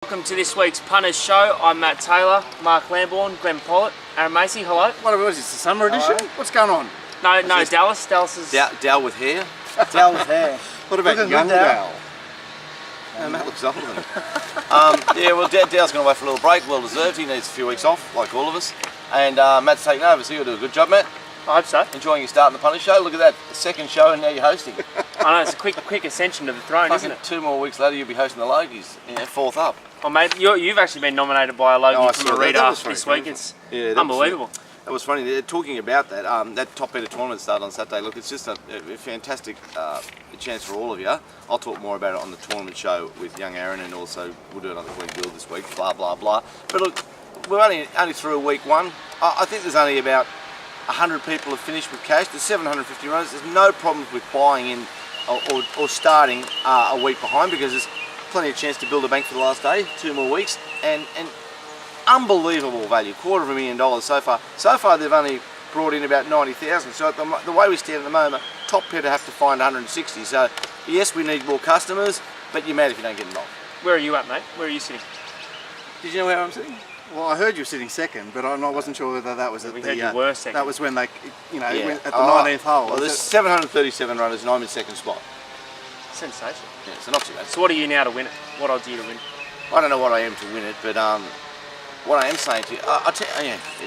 Welcome to this week's Punters Show. I'm Matt Taylor, Mark Lambourne, Glenn Pollitt, Aaron Macy. Hello. What was this, the summer edition? Hello. What's going on? No, Dallas. Dallas is... Dal with hair? Dal with hair. What about young Dal? Matt looks older than him. Yeah, well, Dal's going away for a little break, well deserved. He needs a few weeks off, like all of us. And Matt's taking over, so you'll do a good job, Matt. I hope so. Enjoying your start in the Punters Show. Look at that, second show and now you're hosting. I know, it's a quick ascension to the throne, isn't it? 2 more weeks later you'll be hosting the Logies, fourth up. Oh mate, you've actually been nominated by a Logie from a reader this week. It's unbelievable. That was funny. They're talking about that. That top better tournament started on Saturday. Look, it's just a fantastic chance for all of you. I'll talk more about it on the tournament show with young Aaron, and also we'll do another Queen build this week. Blah blah blah. But look, we're only through week one. I think there's only about 100 people have finished with cash. There's 750 runners. There's no problems with buying in or starting a week behind, because there's plenty of chance to build a bank for the last day. 2 more weeks and unbelievable value, $250,000 so far. So far they've only brought in about 90,000. So at the way we stand at the moment, top pair have to find 160. So yes, we need more customers, but you're mad if you don't get involved. Where are you at, mate? Where are you sitting? Did you know where I'm sitting? Well, I heard you were sitting second, but I wasn't sure whether that was at we heard you were second. That was when they, went at the 19th hole. Well, there's 737 runners and I'm in second spot. Sensation. Yeah, so not too bad. So what are you now to win it? What odds are you to win? I don't know what I am to win it, but what I am saying to you,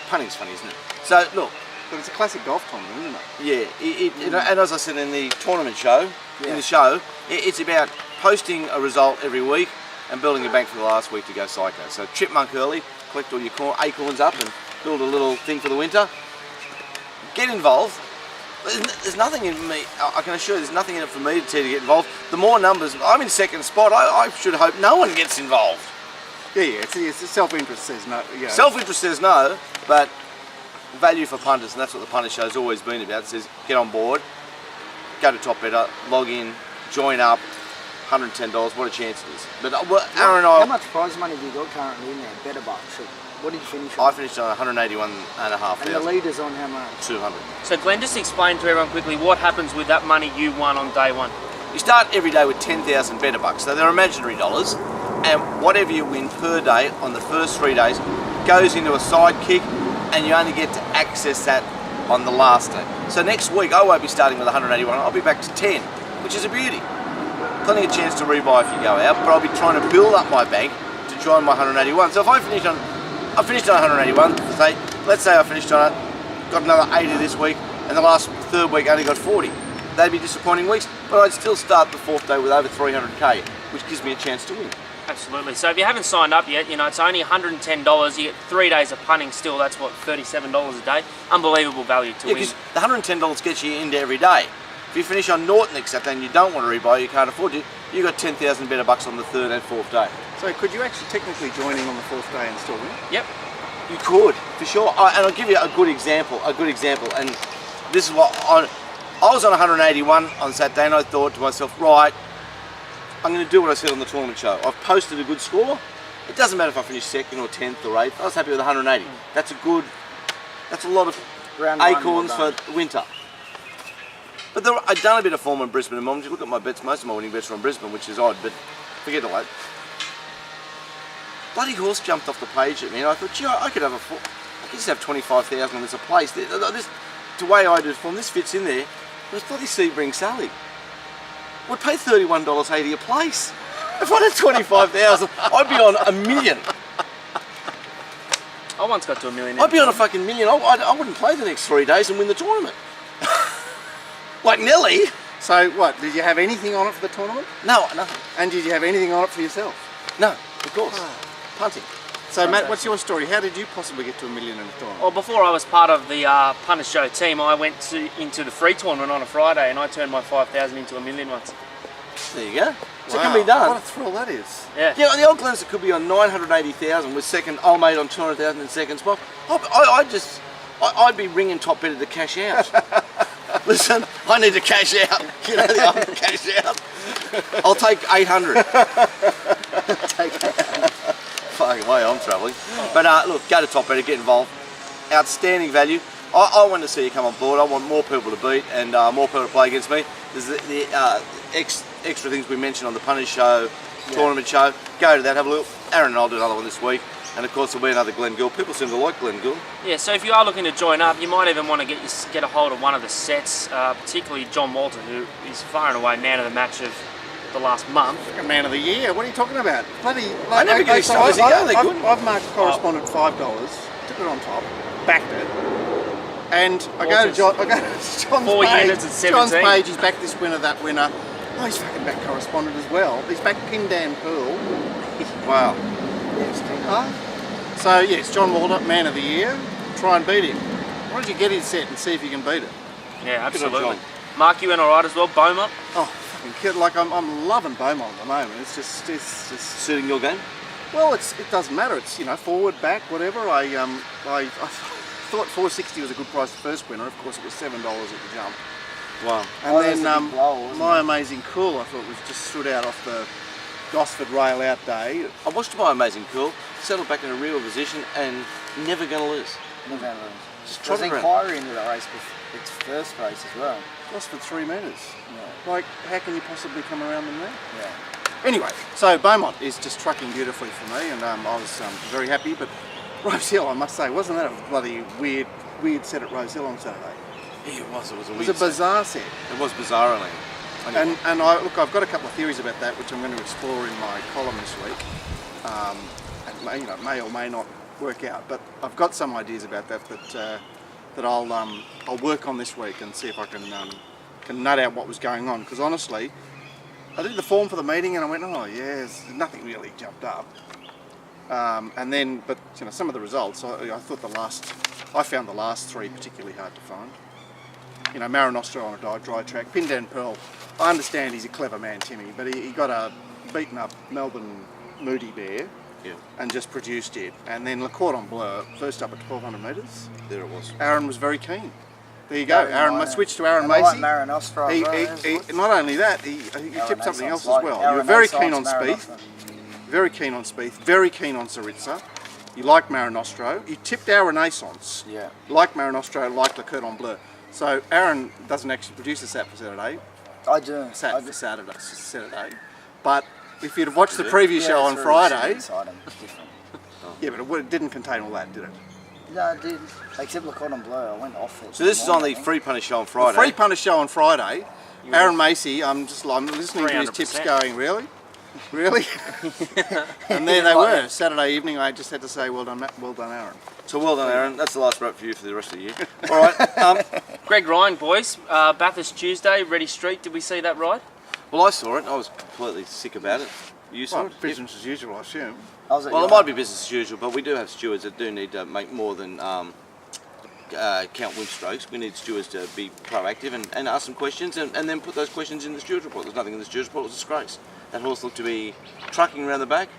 punting's funny, isn't it? So look, but it's a classic golf tournament, isn't it? Yeah, and as I said in the tournament show, it's about posting a result every week and building a bank for the last week to go psycho. So chipmunk early, collect all your acorns up and build a little thing for the winter. Get involved. There's nothing in me, I can assure you, there's nothing in it for me to tell you to get involved. The more numbers, I'm in second spot, I should hope no one gets involved. Yeah, it's self-interest says no. Yeah. Self-interest says no, but value for punters, and that's what the Punters Show's always been about. It says get on board, go to Top Better, log in, join up, $110, what a chance it is. But Aaron and I... How much prize money have you got currently in there? Better bucks. What did you finish on? I finished on 181,500. And the leader's on how much? 200. So Glenn, just explain to everyone quickly what happens with that money you won on day one. You start every day with 10,000 better bucks. So they're imaginary dollars, and whatever you win per day on the first 3 days goes into a sidekick, and you only get to access that on the last day. So next week I won't be starting with 181, I'll be back to 10, which is a beauty. Plenty of chance to rebuy if you go out, but I'll be trying to build up my bank to join my 181. So if I finished on 181, let's say I finished on it, got another 80 this week, and the last third week only got 40. They'd be disappointing weeks, but I'd still start the fourth day with over 300k, which gives me a chance to win. Absolutely. So if you haven't signed up yet, it's only $110. You get 3 days of punting still. That's what, $37 a day. Unbelievable value to win. Because the $110 gets you into every day. If you finish on Norton next Saturday and you don't want to rebuy, you can't afford it, you got 10,000 better bucks on the third and fourth day. So could you actually technically join in on the fourth day and still win? Yep. You could, for sure. And I'll give you a good example. And this is what I was on 181 on Saturday, and I thought to myself, right, I'm going to do what I said on the tournament show. I've posted a good score. It doesn't matter if I finish second or 10th or 8th. I was happy with 180. That's a lot of acorns for winter. But I've done a bit of form in Brisbane, and if you look at my bets, most of my winning bets are on Brisbane, which is odd, but forget all that. Bloody horse jumped off the page at me, and I thought, gee, I could just have 25,000 on this a place. The way I do form, this fits in there. It was bloody Sebring Sally. Would pay $31.80 a place. If I had 25,000, I'd be on $1 million. I once got to $1 million. I'd be on a fucking million. I wouldn't play the next 3 days and win the tournament. Like Nelly. So what, did you have anything on it for the tournament? No, nothing. And did you have anything on it for yourself? No, of course. Punting. So Matt, what's your story? How did you possibly get to $1 million in a tournament? Well, before I was part of the Punters Show team, I went into the free tournament on a Friday, and I turned my 5,000 into $1 million once. There you go. So it can be done. What a thrill that is. Yeah. Yeah, the old Glens could be on 980,000 with second, old mate on 200,000 in second spot. I'd be ringing Top Better to cash out. Listen, I need to cash out. You know the old cash out. I'll take 800. Take that. Fucking way I'm travelling. But look, go to Top Better, get involved. Outstanding value. I want to see you come on board. I want more people to beat and more people to play against me. There's the extra things we mentioned on the Punters Show, tournament show. Go to that, have a look. Aaron and I'll do another one this week. And of course there'll be another Glen Gould. People seem to like Glen Gould. Yeah, so if you are looking to join up, you might even want to get a hold of one of the sets, particularly John Walter, who is far and away man of the match of the last month. Man of the year, what are you talking about? Bloody, I never get these stories. I've marked correspondent $5, took it on top, backed it, and I go to John's 4 page. units at 17. John's page, he's backed this winner, that winner. Oh, he's fucking backed correspondent as well. He's backed Pindan Pearl. Wow. So yes, John Walter, man of the year. Try and beat him. Why don't you get his set and see if you can beat it? Yeah, Good on absolutely. John. Mark, you went alright as well, Beaumont? Oh, fucking kid! Like I'm loving Beaumont at the moment. It's just Suiting your game? well, it doesn't matter. It's forward, back, whatever. I thought 460 was a good price for first winner. Of course, it was $7 at the jump. Wow. And that's a big blow, wasn't My Amazing Cool, I thought was just stood out off the Gosford rail out day. I watched My Amazing Cool, settled back in a real position and never going to lose. Just There's trotted around. inquiry into the race, its first race as well. Gosford 3 metres. Yeah. Like, how can you possibly come around them there? Yeah. Anyway, so Beaumont is just trucking beautifully for me, and I was very happy. But Rose Hill, I must say, wasn't that a bloody weird set at Rose Hill on Saturday? Yeah, it was. It was a It weird was a bizarre set. It was bizarrely. And I've got a couple of theories about that, which I'm going to explore in my column this week. And may or may not work out, but I've got some ideas about that I'll work on this week and see if I can nut out what was going on. Because honestly, I did the form for the meeting and I went, oh yes, nothing really jumped up. And then, but some of the results, I found the last three particularly hard to find. Marinostro on a dry track, Pindan Pearl. I understand he's a clever man, Timmy, but he got a beaten up Melbourne Moody Bear and just produced it. And then Le Cordon Bleu, first up at 1200 metres. There it was. Aaron was very keen. There you go. Aaron switched to Aaron I Macy. like Marinostro. Not only that, he tipped something else as well. You were very keen on Spieth. Very keen on Spieth. Very keen on Saritza. You like Marinostro. You tipped our Renaissance. Yeah. You like Marinostro, like Le Cordon Bleu. So Aaron doesn't actually produce a sat for Saturday. I do. Saturday. But if you'd have watched the preview show on Friday, yeah, but it didn't contain all that, did it? No, it didn't. Except Le Cordon Bleu, I went off it. So this is on the Free Punter Show on Friday. The Free Punter Show on Friday. Aaron Macy, I'm listening to his tips going, really? Really? And there they were. Saturday evening, I just had to say, well done, Aaron. So well done, Aaron. That's the last rep for you for the rest of the year. All right. Greg Ryan, boys, Bathurst Tuesday, Ready Street, did we see that ride? Well, I saw it. I was completely sick about it. You saw it? Business as usual, I assume. Well, it might be business as usual, but we do have stewards that do need to make more than count win strokes. We need stewards to be proactive and ask some questions and then put those questions in the steward's report. There's nothing in the steward's report. It was a disgrace. That horse looked to be trucking around the back.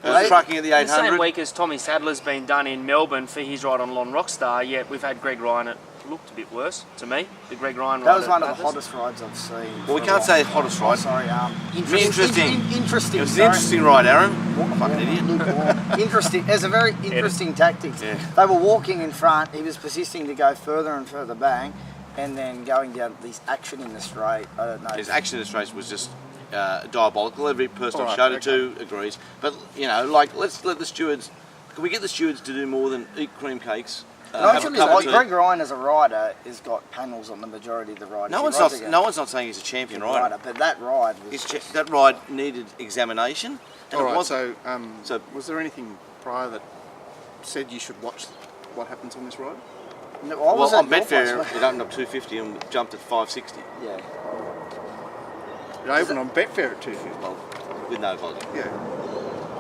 Trucking at the 800. The same week as Tommy Sadler's been done in Melbourne for his ride on Lon Rockstar, yet we've had Greg Ryan. It looked a bit worse to me, the Greg Ryan ride. That was one of the Bathurst. hottest rides I've seen. Well, we can't say hottest ride. Sorry, Interesting. Interesting. It was an interesting ride, Aaron. Fucking idiot. Interesting. There's a very interesting tactics. Yeah. They were walking in front. He was persisting to go further and further back, and then going down this action in the straight. I don't know. His action in this race was just diabolical. Every person I've showed it to agrees. But let's let the stewards. Can we get the stewards to do more than eat cream cakes? Greg Ryan as a rider has got panels on the majority of the riders. No one's not saying he's a champion rider. But that ride was that ride needed examination. And all right. So was there anything prior that said you should watch what happens on this ride? No, well, on Betfair, it opened up 250 and jumped at 560. Yeah. It opened on Betfair at 250. Well, with no volume. Yeah.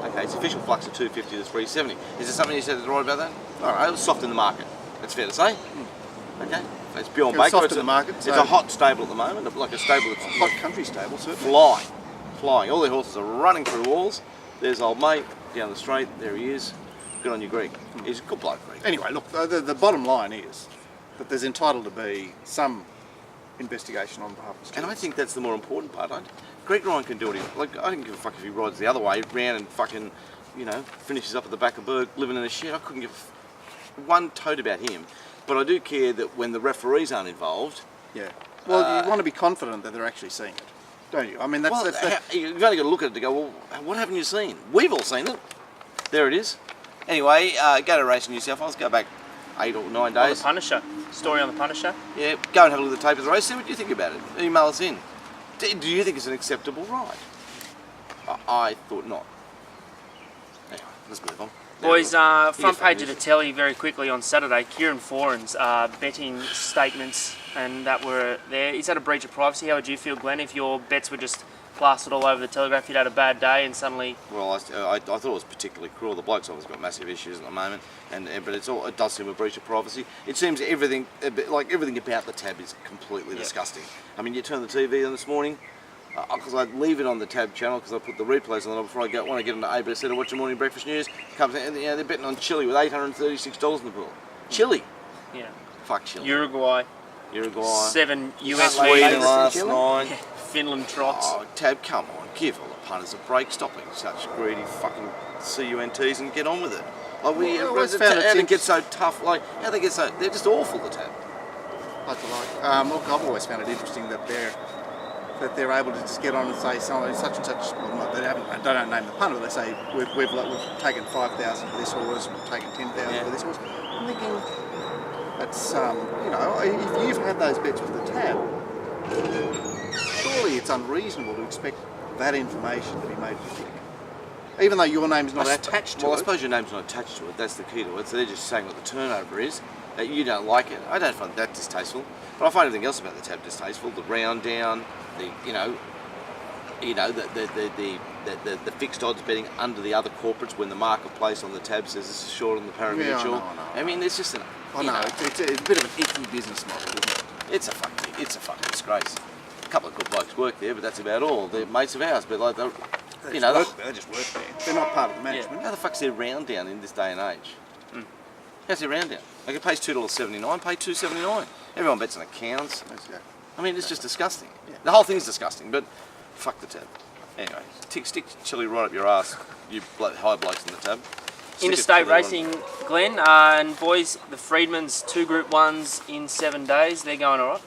Okay, it's official flux of 250 to 370. Is there something you said that's right about that? All right, it was soft in the market. That's fair to say. Okay, it's beyond Baker. Soft in the market. It's a hot stable at the moment, like a stable that's hot country stable, certainly. Flying. All their horses are running through walls. There's old mate down the straight. There he is. Good on you, Greg. He's a good bloke, Greg. Anyway, look, the bottom line is that there's entitled to be some investigation on behalf of the stewards. And I think that's the more important part. Greg Ryan can do what I don't give a fuck if he rides the other way round and fucking, finishes up at the back of Berg living in a shed. I couldn't give one tote about him. But I do care that when the referees aren't involved. Yeah. Well, you want to be confident that they're actually seeing it. don't you? I mean, that's you've only got to look at it to go, well, what haven't you seen? We've all seen it. There it is. Anyway, go to Racing New South Wales, go back 8 or 9 On days. the Punter Show. Story on the Punter Show. Yeah, go and have a look at the tape of the race, see what you think about it. Email us in. Do you think it's an acceptable ride? I thought not. Anyway, let's move on. Boys, front page of the telly very quickly on Saturday. Kieran Foran's betting statements and that were there. Is that a breach of privacy? How would you feel, Glenn, if your bets were just plastered all over the Telegraph? You'd had a bad day and suddenly... Well, I thought it was particularly cruel. The bloke's obviously got massive issues at the moment, but it does seem a breach of privacy. It seems everything about the tab is completely disgusting. I mean, you turn the TV on this morning, because I leave it on the tab channel because I put the replays on it before when I get on the ABC to watch the morning breakfast news. Comes in, they're betting on Chile with $836 in the pool. Chile. Yeah. Fuck Chile. Uruguay. 7 7 US Sweden leads. last night. Finland trots. Oh, Tab, come on, give all the punters a break. Stop being such greedy fucking CUNTs and get on with it. Like I always found how they get so tough. Like how they get so they're just awful. The Tab. Look, I've always found it interesting that they're able to just get on and say something such and such. Well, they don't name the punter, but they say we've taken 5,000 for this horse, we've taken 10,000 for this horse. I'm thinking that's if you've had those bets with the Tab, surely it's unreasonable to expect that information to be made public, even though your name's not attached to it. Well, I suppose your name's not attached to it. That's the key to it. So they're just saying what the turnover is. That you don't like it. I don't find that distasteful, but I find everything else about the Tab distasteful. The round down, the fixed odds betting under the other corporates when the marketplace on the Tab says this is short on the parimutuel. Yeah, I know. I mean, it's just it's a bit of an icky business model, isn't it? It's a fucking disgrace. A couple of good blokes work there, but that's about all. They're mates of ours, but like they just work there. They're not part of the management. How the fuck's their round down in this day and age? How's their round down? Like it pays $2.79, pay $2.79. Everyone bets on accounts. Exactly. I mean, it's just disgusting. Yeah. The whole thing's disgusting, but fuck the Tab. Anyway, stick Chili right up your ass, you high blokes in the Tab. Interstate racing, Glenn, and boys, the Freedmans 2 Group 1s in 7 days. They're going all right.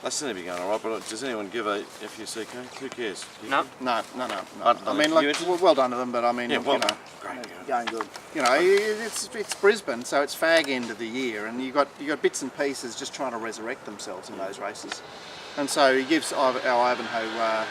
They seem to be going all right, but does anyone give a FUCK? Who cares? No. No. I mean, well done to them, but I mean, great. Going good. It's Brisbane, so it's fag end of the year, and you got bits and pieces just trying to resurrect themselves in those races, and so he gives our Ivanhoe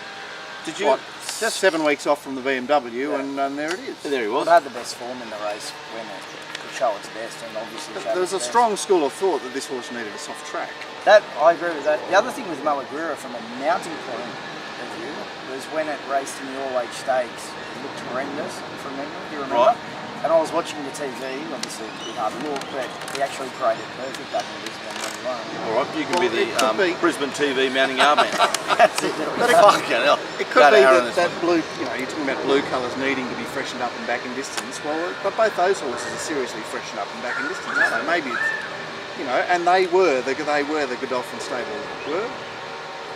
just 7 weeks off from the BMW, and there it is. There he was. It had the best form in the race when it could show its best, and obviously There was a strong school of thought that this horse needed a soft track. That I agree with that. The other thing with Malaguera from a mounting point of view was when it raced in the all-age stakes, it looked horrendous from memory. Do you remember? Right. And I was watching the TV, obviously it's a bit hard to look, but he actually created perfect up in Brisbane when he won. All right, you can be the Brisbane TV mounting yardman. That's it. Fucking hell. It could be that blue, you're talking about blue colours needing to be freshened up and back in distance. Well, but both those horses are seriously freshened up and back in distance, aren't they? Maybe it's, and they were the Godolphin stable were.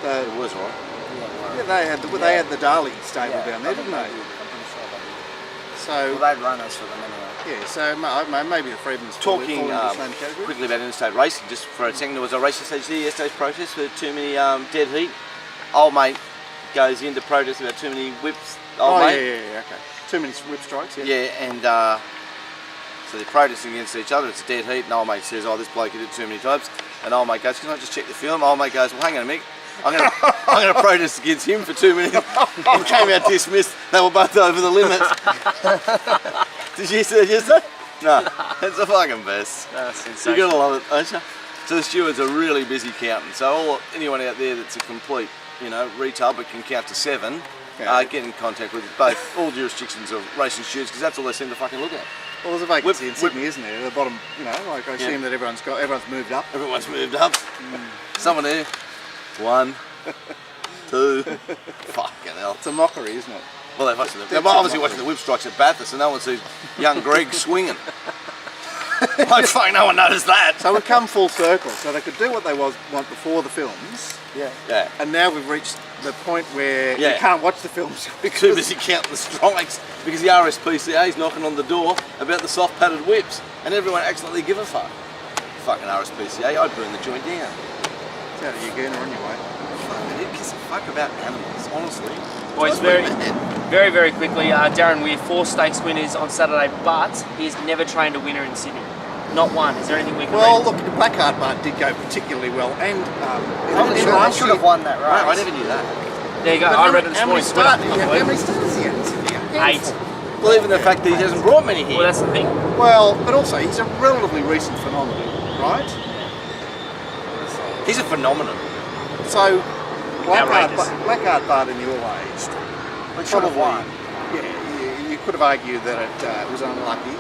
It was, right? Yeah, they had the Darley stable down there, didn't they? So they'd run us for them anyway. Yeah, so maybe the Freedmans talking fall into the same category. Quickly about interstate racing, just for a second, there was a racing stage there yesterday's protest for too many dead heat. Old mate goes into protest about too many whips. Okay. Too many whip strikes. Yeah. Yeah, and so they're protesting against each other. It's a dead heat, and old mate says, "Oh, this bloke did it too many times." And old mate goes, "Can I just check the film?" Old mate goes, "Well, hang on a minute. I'm going to protest against him for 2 minutes." And came out dismissed. They were both over the limit. Did you see that? No, it's the fucking best. You gotta love it, don't you? So the stewards are really busy counting. So anyone out there that's a complete, retard but can count to 7, get in contact with both all jurisdictions of racing stewards, because that's all they seem to fucking look at. Well, there's a vacancy in Sydney, isn't there? At the bottom, like I assume that everyone's moved up. Everyone's moved up. Someone there. 1, 2. Fucking hell. It's a mockery, isn't it? Well, they're obviously watching the whip strikes at Bathurst, and no one sees young Greg swinging. Like, fuck, no one noticed that. So we've come full circle. So they could do what they want before the films. Yeah. And now we've reached the point where you can't watch the films because too busy counting the strikes, because the RSPCA is knocking on the door about the soft padded whips, and everyone acts like they give a fuck. Fucking RSPCA, I'd burn the joint down. It's out of your gooner on your way. Fucking gives a fuck about animals, honestly. Boys, very quickly, Darren Weir, 4 stakes winners on Saturday, but he's never trained a winner in Sydney. Not one. Is there anything we can Well, read? look, the Blackheart Bart did go particularly well, and He should have won that race. No, I never knew that. There you go. But I read it this how many morning. Twitter, I how believe. many starters he had in Sydney? 8. Well, even the fact that he hasn't brought many here. Well, that's the thing. Well, but also he's a relatively recent phenomenon, right? He's a phenomenon. So Outrageous. Blackheart Bart in your age, But should have won. yeah, you could have argued that it was unlucky.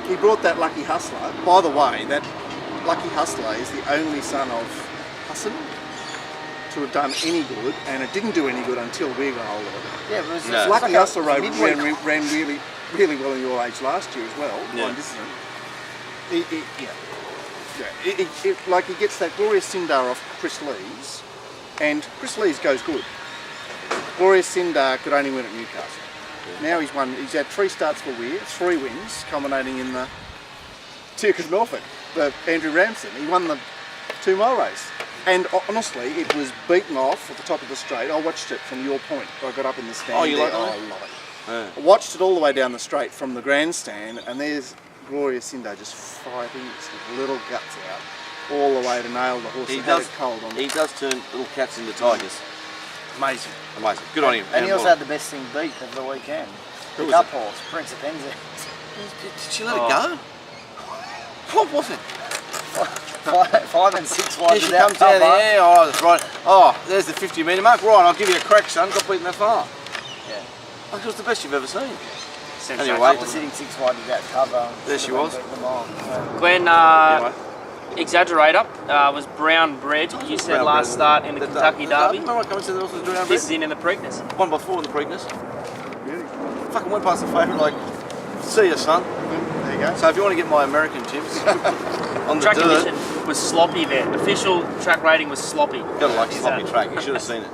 He brought that Lucky Hustler. By the way, that Lucky Hustler is the only son of Hassan to have done any good, and it didn't do any good until we got hold of it. Yeah, but it was No. just Lucky like a Hustler ran midweek- really well in your age last year as well. Yeah. Line distance. Like he gets that Glorious Sindar off Chris Lees, and Chris Lees goes good. Glorious Sindar could only win at Newcastle. Now he's won. He's had 3 starts for Weir, 3 wins, culminating in the Duke of Norfolk, the Andrew Ramsden. He won the 2-mile race, and honestly, it was beaten off at the top of the straight. I watched it from your point. I got up in the stand. Oh, you there. like that? I love it. Yeah. I watched it all the way down the straight from the grandstand, and there's Glorious Cinder just fighting his little guts out all the way to nail the horse. He that had does. it cold on. He does turn little cats into tigers. Amazing. Amazing. Good on him. And he also well, had the best thing beat of the weekend. Who The was cup it? horse, Prince of Penzance. Did she let it go? What was it? 5 and 6 Yeah, wide she without comes down cover. there. Oh, that's right. Oh, there's the 50-metre mark. Right, I'll give you a crack, son. Got beaten that far. Yeah. Like it was the best you've ever seen. Sensational. Anyway. After sitting 6 wide without cover. There she was. beat them on, so. Glenn, Anyway. Exaggerator was brown bread. You said Brown last bread. start in the Kentucky Derby. Remember I come and said there was brown This is bread? in the Preakness. 1x4 in the Preakness. Really? Fucking went past the favourite like, see ya, son. There you go. So if you want to get my American tips on the Track dirt, condition was sloppy there. Official track rating was sloppy. gotta like Is sloppy that- track. You should have seen it.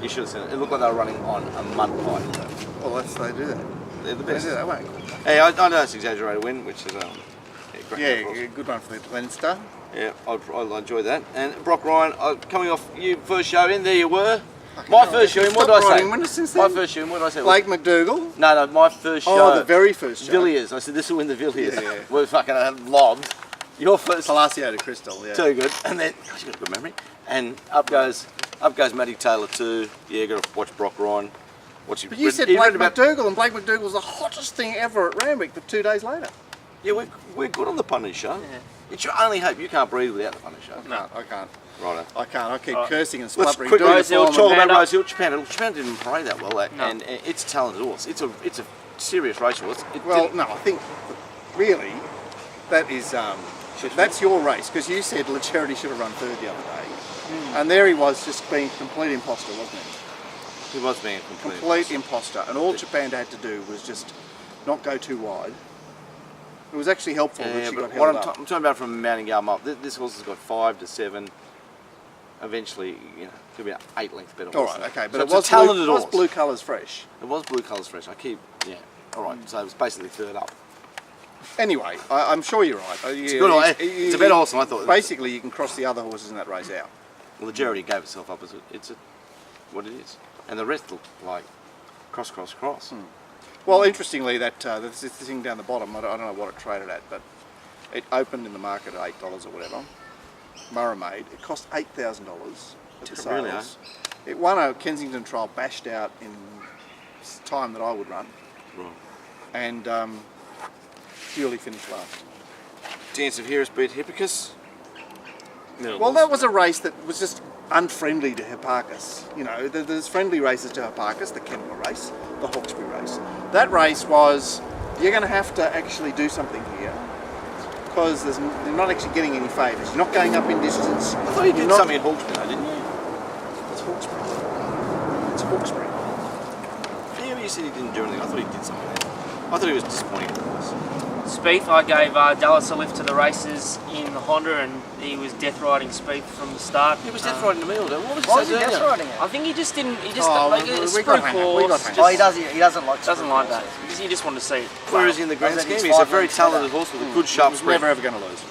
You should have seen it. It looked like they were running on a mud pipe. Well, they do that. They're the They best. do that, won't Hey, I know it's exaggerated win, which is great Yeah, for us. good one for the Leinster. Yeah, I enjoyed that. And Brock Ryan, coming off your first show in, there you were. My first show in, what did I Stopped say? riding winners since My then. first show in, what did I say? Blake McDougall. No, my first show. Oh, the very first show. Villiers. I said this will win the Villiers. Yeah. We're fucking lobbed. Your first. Palacio de Crystal, yeah. Too good. And then, gosh, you got a good memory. And up goes Matty Taylor too. Yeah, got to watch Brock Ryan. Watch him. But you said he Blake read about- McDougall, and Blake McDougall was the hottest thing ever at Randwick, but 2 days later. Yeah, we're good on the Punters Show. Yeah. It's your only hope. You can't breathe without the Punters Show. No, I can't. Righto. I can't. I keep Alright. cursing and Let's spluttering. quickly doing the Rosehill, final- talk about Japan. Rosehill. Japan didn't play that well, No. and it's a talented horse. It's a serious race horse. Well, no, I think really that is that's your race, because you said La Charity should have run third the other day, and there he was just being a complete imposter, wasn't he? he was being a Complete imposter, and all Japan had to do was just not go too wide. It was actually helpful that Yeah, she but got what held up. I'm talking about from mounting Gum up, this horse has got 5 to 7. Eventually, could be an 8 length better All horse. right, okay, but So it it's a was talented blue, horse. blue colours fresh. It was blue colours fresh. All right. So it was basically third up. Anyway, I'm sure you're right. It's a good horse. It's a better horse than I thought. Basically, you can cross the other horses in that race out. Well, the Jerry gave itself up as what it is, and the rest looked like cross. Well, interestingly, that this thing down the bottom, I don't know what it traded at, but it opened in the market at $8 or whatever. Murray made. It cost $8,000 at the Really, sales. It won a Kensington trial, bashed out in time that I would run, Right. and purely finished last. Dance of Heroes beat Hippicus. Well, that was a race that was just unfriendly to Hipparchus. There's friendly races to Hipparchus, the Kenmore race, the Hawkesbury race. That race was, you're going to have to actually do something here, because you're not actually getting any favours. You're not going up in distance. I thought you did something in Hawkesbury, though, didn't you? It's Hawkesbury. It's Hawkesbury. Yeah, you said he didn't do anything. I thought he did something there. I thought he was disappointing in the horse. Spieth, I gave Dallas a lift to the races in the Honda, and he was death riding Spieth from the start. He was death riding the middle, though. What was Why was he he saying? death riding it? I think he just didn't. He just Oh, like we a got sprue hang on, we got course. hang Oh, on. he doesn't like Doesn't like that. horses. He just wanted to see it. Where is he in the grand I said scheme? he's He's a 5 very lengths better. talented horse with a good sharp He was spread. never ever going to lose.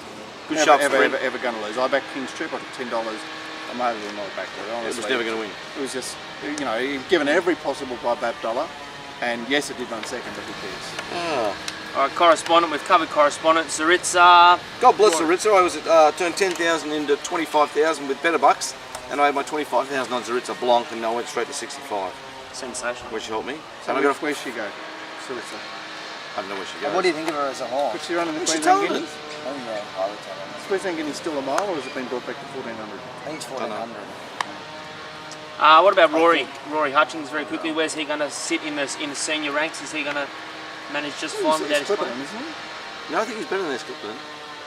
Good sharp ever, spread. ever going to lose. I backed King's Trip. I took $10 I'm over the not back to it, honestly. It was never going to win. It was just, you know, he'd given every possible by $1, and yes, it did run second, but who cares? Oh. All right, correspondent, we've covered correspondent. Zaritza. God bless Zaritza. I was turned 10,000 into 25,000 with better bucks, and I had my 25,000 on Zaritza Blanc, and I went straight to 65. Sensational. Where she helped me. So and where'd she go? Sarissa. I don't know where she goes. What do you think of her as a horse? But she running the She Queensland told Guineas? us. Oh yeah, I would tell her. Is Queensland Guineas still a mile, or has it been brought back to 1400? I think it's 1400. What about Rory? Rory Hutchings, very quickly. Where's he going to sit in the senior ranks? Is he going to manage just fine without his Clipperton, claim? isn't he? No, I think he's better than this Clipperton.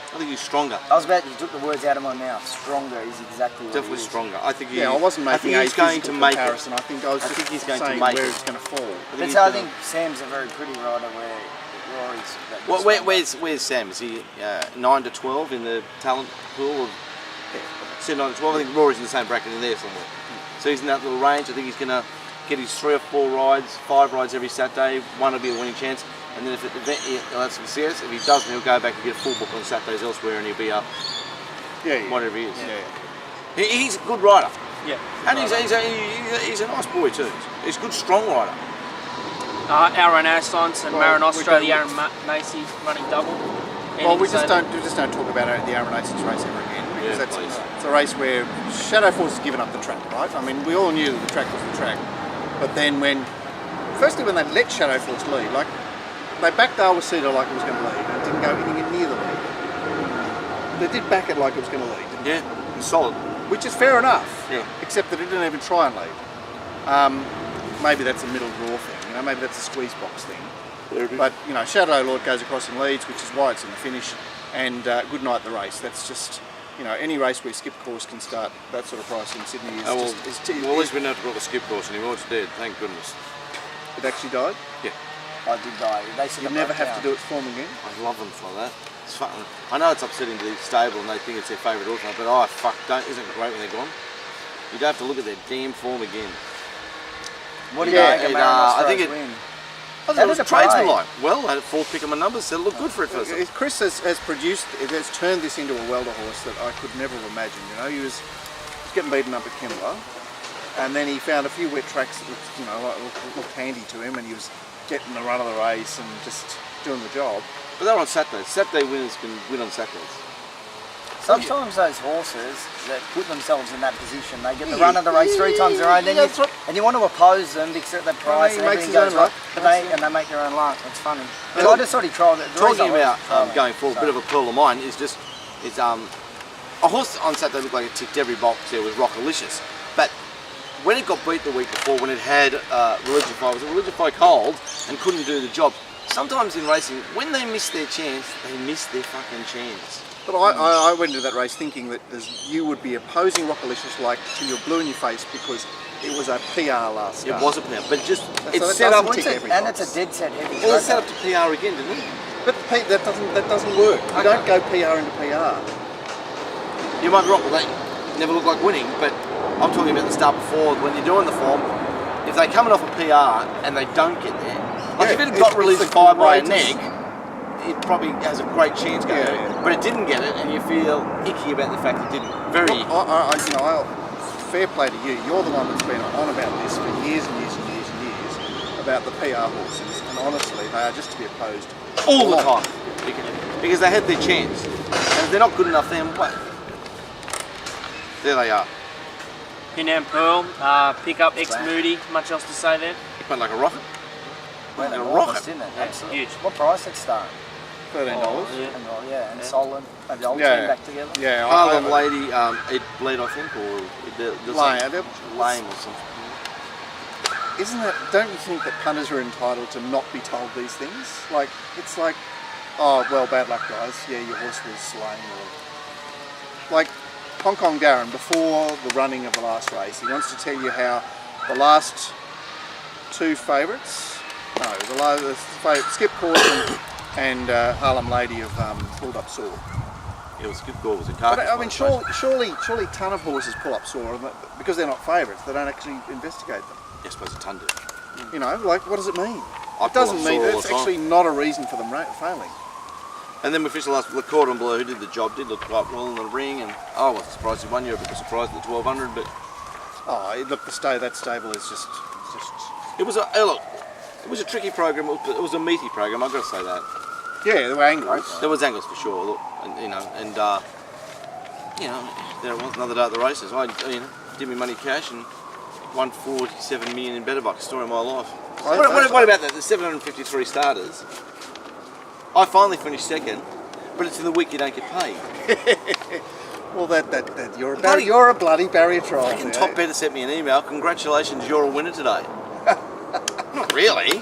I think he's stronger. I was about you took the words out of my mouth. Stronger is exactly what Definitely it is. stronger. I think he. Yeah, I wasn't making I think he's going to make it. comparison. I think I was I just think he's going to saying make where it. it's going to fall. But so I think Sam's a very pretty rider where Rory's... Well, where's Sam? Is he 9 to 12 in the talent pool? Of, said 9 to 12. I think Rory's in the same bracket in there somewhere. So he's in that little range. I think he's going to get his 3 or 4 rides, 5 rides every Saturday. One will be a winning chance. And then if at the event he'll have some success. If he doesn't, he'll go back and get a full book on Saturdays elsewhere, and he'll be up whatever he is. Yeah. He's a good rider. Yeah. And he's a nice boy too. He's a good strong rider. Aaron Assance and Marin we Ostro, don't- the Aaron Macy running double. Well, we just don't talk about the Aaron Asons race ever again, because Yeah, it's please. a race where Shadow Force has given up the track, right? I mean, we all knew that the track was the track, but then when they let Shadow Force lead, like they backed Alwacida like it was going to lead, and it didn't go anywhere near the lead. They did back it like it was going to lead, didn't they? Yeah, he's solid. Which is fair enough, Yeah. except that it didn't even try and lead. Maybe that's a middle draw thing, you know, maybe that's a squeeze box thing. But, you know, Shadow Lord goes across and leads, which is why it's in the finish, and good night the race. That's just, you know, any race where skip course can start that sort of price in Sydney is Well, at least we don't have to put the skip course anymore. It's dead, thank goodness. it actually died. Yeah, I did die. They said You never have to do its form again. I love them for that. It's fun. I know it's upsetting to the stable and they think it's their favourite horse, but isn't it great when they're gone? You don't have to look at their damn form again. What do you Yeah, think of it, Marin I Ostro's think it- win? I How think it was did it play? tradesman-like. Well, I had 4 pick 'em and numbers, so it looked good for it first. Chris has turned this into a welter horse that I could never have imagined. You know, he was getting beaten up at Kembla, and then he found a few wet tracks that looked, you know, looked handy to him, and he was getting the run of the race and just doing the job. But they're on Saturdays. Saturday winners can win on Saturdays. Sometimes those horses that put themselves in that position, they get the run of the race 3 times in a row, and then that's right. and you want to oppose them because at the price he and makes everything his goes own right, luck. but That's they make their own luck. It's funny. But Talk- I just thought he tried it. Talking about going forward, a bit of a pearl of mine is just, it's a horse on Saturday looked like it ticked every box. There was Rockalicious, but when it got beat the week before, when it had Religify, it was a Religify cold and couldn't do the job. Sometimes in racing, when they miss their chance, they miss their fucking chance. But I went into that race thinking that you would be opposing Rockalicious like till you're blue in your face because it was a PR last start. It was a PR, but just So it's that set up. doesn't tick every and box. it's a dead set heavy. Well, it's set track. up to PR again, didn't it? But that doesn't work. You don't go PR into PR. You might be wrong, but they never look like winning. But I'm talking about the start before when you're doing the form. If they're coming off a PR and they don't get there, like if it had got released the by a greatest- neck, it probably has a great chance going. Yeah. But it didn't get it, and you feel icky about the fact it didn't. Very. Look, fair play to you. You're the one that's been on about this for years and years and years and years about the PR horses, and honestly, they are just to be opposed all the a lot. time because they had their chance, and if they're not good enough, then what? There they are. Pinam Pearl, pick up X Moody. Much else to say there? It went like a rocket. Went Like a enormous, rocket. didn't it? Yeah, Absolutely. huge. What price did it start? $13. And Solid, and the old Yeah. team back together. Yeah, Harlem Lady, it bled, I think, or lame or something. Isn't that? Don't you think that punters are entitled to not be told these things? Like it's like, oh well, bad luck, guys. Yeah, your horse was slain. Or like Hong Kong Darren before the running of the last race, he wants to tell you how the last 2 favourites, the favourite Skip Course and Harlem Lady have pulled up sore. It was good goal. Was a But carcass. I mean, surely a ton of horses pull up sore because they're not favourites. They don't actually investigate them. I suppose a ton did. You know, like what does it mean? I It doesn't pull up mean sore all it's the time. actually not a reason for them failing. And then we fished the last, the Cordon Bleu, who did the job, did look quite well in the ring, and I wasn't surprised he won. You were a bit surprised at the 1200, but Oh, look, that stable is just it was it was a tricky program. It was a meaty program. I've got to say that. yeah, there were angles. There was angles for sure. Look, and there it was, another day at the races. I did me money cash and won 47 million in better bucks. Story of my life. What about that? There's 753 starters. I finally finished second, but it's in the week you don't get paid. Well, you're a bloody barrier trial. Fucking Top Better sent me an email. Congratulations, you're a winner today. Not really.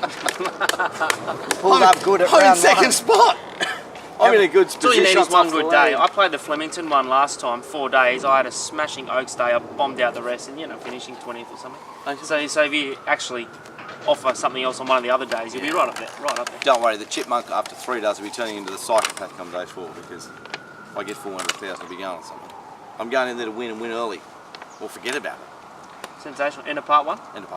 Pulled up good at I'm in round second one. spot. I'm in a good All you position. need is one good day. lead. I played the Flemington one last time, 4 days. I had a smashing Oaks day. I bombed out the rest and, finishing 20th or something. Okay. So if you actually offer something else on one of the other days, you'll be right up there. Don't worry, the chipmunk after 3 days will be turning into the psychopath come day 4 because I get 400,000 to be going on something. I'm going in there to win and win early, or forget about it. Sensational. End of part one. End of part.